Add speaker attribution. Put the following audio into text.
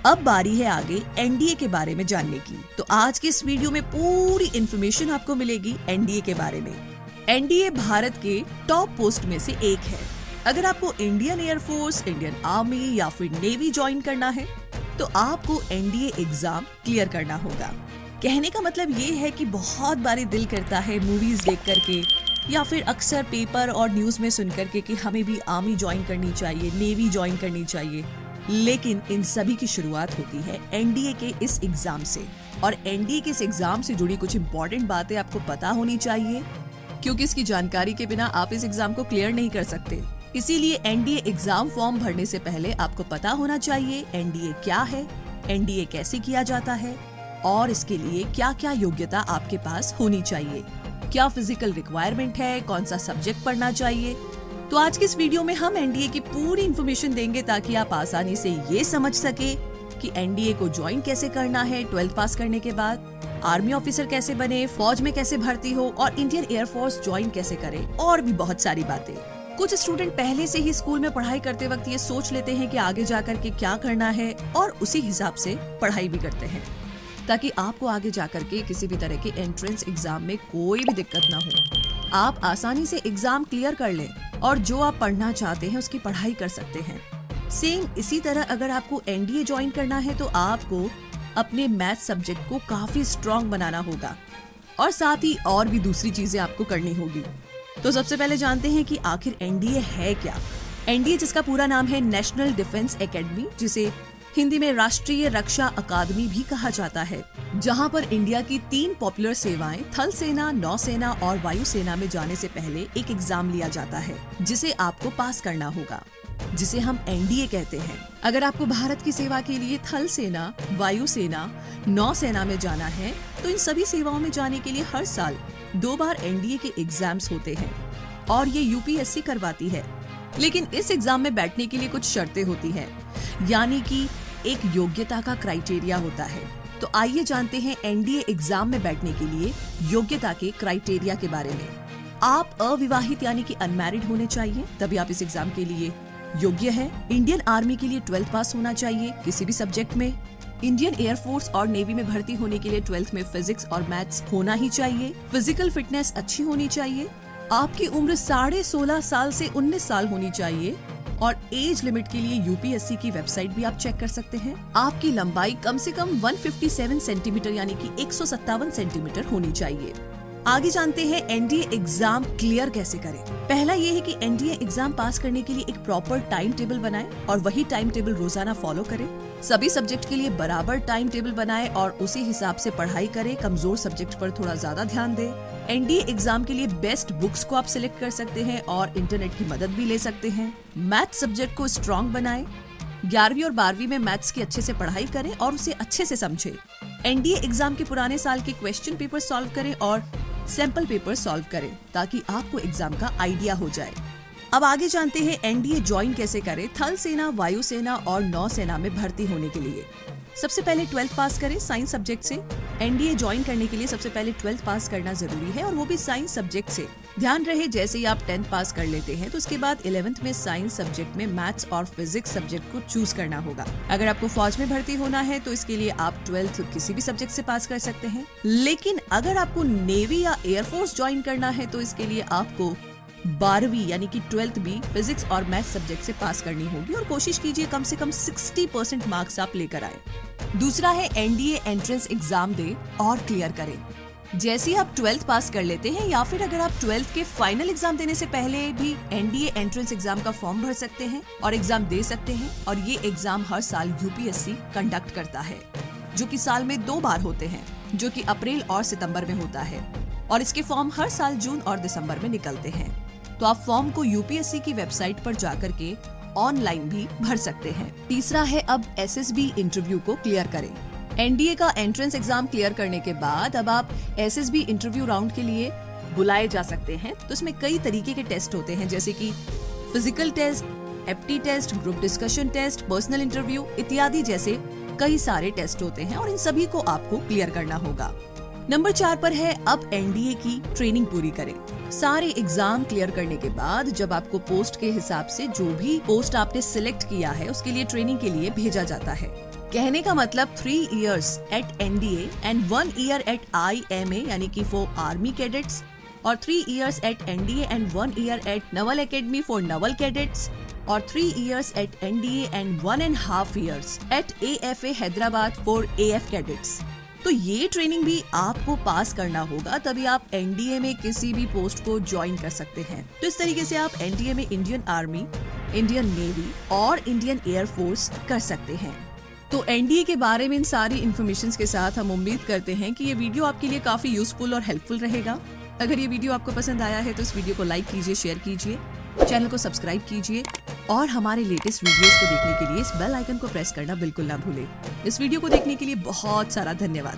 Speaker 1: अब बारी है आगे एनडीए के बारे में जानने की। तो आज के इस वीडियो में पूरी इन्फॉर्मेशन आपको मिलेगी एनडीए के बारे में। एनडीए भारत के टॉप पोस्ट में से एक है। अगर आपको इंडियन एयरफोर्स, इंडियन आर्मी या फिर नेवी ज्वाइन करना है तो आपको एनडीए एग्जाम क्लियर करना होगा। कहने का मतलब ये है कि बहुत बारी दिल करता है मूवीज देख करके या फिर अक्सर पेपर और न्यूज में सुन करके कि हमें भी आर्मी ज्वाइन करनी चाहिए, नेवी ज्वाइन करनी चाहिए, लेकिन इन सभी की शुरुआत होती है एनडीए के इस एग्जाम से। और एनडीए के इस एग्जाम से जुड़ी कुछ इंपॉर्टेंट बातें आपको पता होनी चाहिए, क्योंकि इसकी जानकारी के बिना आप इस एग्जाम को क्लियर नहीं कर सकते। इसीलिए एनडीए एग्जाम फॉर्म भरने से पहले आपको पता होना चाहिए एनडीए क्या है, एनडीए कैसे किया जाता है और इसके लिए क्या क्या योग्यता आपके पास होनी चाहिए, क्या फिजिकल रिक्वायरमेंट है, कौन सा सब्जेक्ट पढ़ना चाहिए। तो आज की इस वीडियो में हम एनडीए की पूरी इन्फॉर्मेशन देंगे ताकि आप आसानी से ये समझ सके कि एनडीए को ज्वाइन कैसे करना है 12th पास करने के बाद, आर्मी ऑफिसर कैसे बने, फौज में कैसे भर्ती हो और इंडियन एयरफोर्स ज्वाइन कैसे करें, और भी बहुत सारी बातें। कुछ स्टूडेंट पहले से ही स्कूल में पढ़ाई करते वक्त ये सोच लेते हैं कि आगे जाकर के क्या करना है और उसी हिसाब से पढ़ाई भी करते हैं, ताकि आपको आगे जाकर के किसी भी तरह के एंट्रेंस एग्जाम में कोई भी दिक्कत ना हो। आप आसानी से एग्जाम क्लियर कर लें और जो आप पढ़ना चाहते हैं उसकी पढ़ाई कर सकते हैं। सेम इसी तरह अगर आपको एनडीए ज्वाइन करना है तो आपको अपने मैथ सब्जेक्ट को काफी स्ट्रॉन्ग बनाना होगा और साथ ही और भी दूसरी चीजें आपको करनी होगी। तो सबसे पहले जानते हैं कि आखिर एनडीए है क्या। एनडीए, जिसका पूरा नाम है नेशनल डिफेंस एकेडमी, जिसे हिंदी में राष्ट्रीय रक्षा अकादमी भी कहा जाता है, जहां पर इंडिया की 3 पॉपुलर सेवाएं थल सेना, नौसेना और वायुसेना में जाने से पहले एक एग्जाम लिया जाता है जिसे आपको पास करना होगा, जिसे हम एनडीए कहते हैं। अगर आपको भारत की सेवा के लिए थल सेना, वायुसेना, नौसेना में जाना है तो इन सभी सेवाओं में जाने के लिए हर साल 2 बार एनडीए के एग्जाम्स होते हैं और ये यूपीएससी करवाती है। लेकिन इस एग्जाम में बैठने के लिए कुछ शर्तें होती हैं, यानी कि एक योग्यता का क्राइटेरिया होता है। तो आइए जानते हैं एनडीए एग्जाम में बैठने के लिए योग्यता के क्राइटेरिया के बारे में। आप अविवाहित यानी कि अनमैरिड होने चाहिए, तभी आप इस एग्जाम के लिए योग्य हैं। इंडियन आर्मी के लिए 12th पास होना चाहिए किसी भी सब्जेक्ट में। इंडियन एयरफोर्स और नेवी में भर्ती होने के लिए 12th में फिजिक्स और मैथ्स होना ही चाहिए। फिजिकल फिटनेस अच्छी होनी चाहिए। आपकी उम्र 16.5 साल से 19 साल होनी चाहिए और एज लिमिट के लिए यूपीएससी की वेबसाइट भी आप चेक कर सकते हैं। आपकी लंबाई कम से कम 157 सेंटीमीटर यानी कि 157 सेंटीमीटर होनी चाहिए। आगे जानते हैं एनडीए एग्जाम क्लियर कैसे करें। पहला ये है कि एनडीए एग्जाम पास करने के लिए एक प्रॉपर टाइम टेबल बनाएं और वही टाइम टेबल रोजाना फॉलो करें। सभी सब्जेक्ट के लिए बराबर टाइम टेबल बनाएं और उसी हिसाब से पढ़ाई करें। कमजोर सब्जेक्ट पर थोड़ा ज्यादा ध्यान दें। एनडीए एग्जाम के लिए बेस्ट बुक्स को आप सिलेक्ट कर सकते हैं और इंटरनेट की मदद भी ले सकते हैं। मैथ सब्जेक्ट को स्ट्रॉन्ग बनाएं। 11वीं और 12वीं में मैथ्स की अच्छे से पढ़ाई करें और उसे अच्छे से समझें। एनडीए एग्जाम के पुराने साल के क्वेश्चन पेपर सॉल्व करें और सैंपल पेपर सॉल्व करें ताकि आपको एग्जाम का आइडिया हो जाए। अब आगे जानते हैं एनडीए ज्वाइन कैसे करें थल सेना, वायुसेना और नौसेना में भर्ती होने के लिए। सबसे पहले 12th पास करें साइंस सब्जेक्ट से। एनडीए ज्वाइन करने के लिए सबसे पहले 12th पास करना जरूरी है और वो भी साइंस सब्जेक्ट से। ध्यान रहे, जैसे ही आप 10th पास कर लेते हैं तो उसके बाद 11th में साइंस सब्जेक्ट में मैथ्स और फिजिक्स सब्जेक्ट को चूज करना होगा। अगर आपको फौज में भर्ती होना है तो इसके लिए आप 12th किसी भी सब्जेक्ट से पास कर सकते हैं। लेकिन अगर आपको नेवी या एयरफोर्स ज्वाइन करना है तो इसके लिए आपको 12वीं यानी कि 12th भी फिजिक्स और मैथ सब्जेक्ट से पास करनी होगी और कोशिश कीजिए कम से कम 60% मार्क्स आप लेकर आए। दूसरा है एनडीए एंट्रेंस एग्जाम दे और क्लियर करें। जैसे ही आप 12th पास कर लेते हैं या फिर अगर आप 12th के फाइनल एग्जाम देने से पहले भी एनडीए एंट्रेंस एग्जाम का फॉर्म भर सकते हैं और एग्जाम दे सकते हैं। और ये एग्जाम हर साल यूपीएससी कंडक्ट करता है, जो कि साल में 2 बार होते हैं, जो कि अप्रैल और सितंबर में होता है और इसके फॉर्म हर साल जून और दिसंबर में निकलते हैं। तो आप फॉर्म को यूपीएससी की वेबसाइट पर जाकर के ऑनलाइन भी भर सकते हैं। तीसरा है अब एसएसबी इंटरव्यू को क्लियर करें। एनडीए का एंट्रेंस एग्जाम क्लियर करने के बाद अब आप एसएसबी इंटरव्यू राउंड के लिए बुलाए जा सकते हैं। तो इसमें कई तरीके के टेस्ट होते हैं, जैसे कि फिजिकल टेस्ट, एप्टी test, group discussion test, personal interview इत्यादि जैसे कई सारे टेस्ट होते हैं और इन सभी को आपको क्लियर करना होगा। नंबर 4 पर है अब एनडीए की ट्रेनिंग पूरी करें। सारे एग्जाम क्लियर करने के बाद जब आपको पोस्ट के हिसाब से जो भी पोस्ट आपने सिलेक्ट किया है उसके लिए ट्रेनिंग के लिए भेजा जाता है। कहने का मतलब 3 years at NDA and 1 year at IMA यानी कि for Army Cadets और 3 years at NDA and 1 year at Naval Academy for Naval Cadets और 3 years at NDA and 1.5 years at AFA Hyderabad for AF Cadets। तो ये training भी आपको पास करना होगा, तभी आप एनडीए में किसी भी पोस्ट को ज्वाइन कर सकते हैं। तो इस तरीके से आप एनडीए में इंडियन आर्मी, इंडियन नेवी और इंडियन एयरफोर्स कर सकते हैं। तो एनडीए के बारे में इन सारी इन्फॉर्मेशन के साथ हम उम्मीद करते हैं कि ये वीडियो आपके लिए काफी यूजफुल और हेल्पफुल रहेगा। अगर ये वीडियो आपको पसंद आया है तो इस वीडियो को लाइक कीजिए, शेयर कीजिए, चैनल को सब्सक्राइब कीजिए और हमारे लेटेस्ट वीडियोस को देखने के लिए इस बेल आइकन को प्रेस करना बिल्कुल ना भूलें। इस वीडियो को देखने के लिए बहुत सारा धन्यवाद।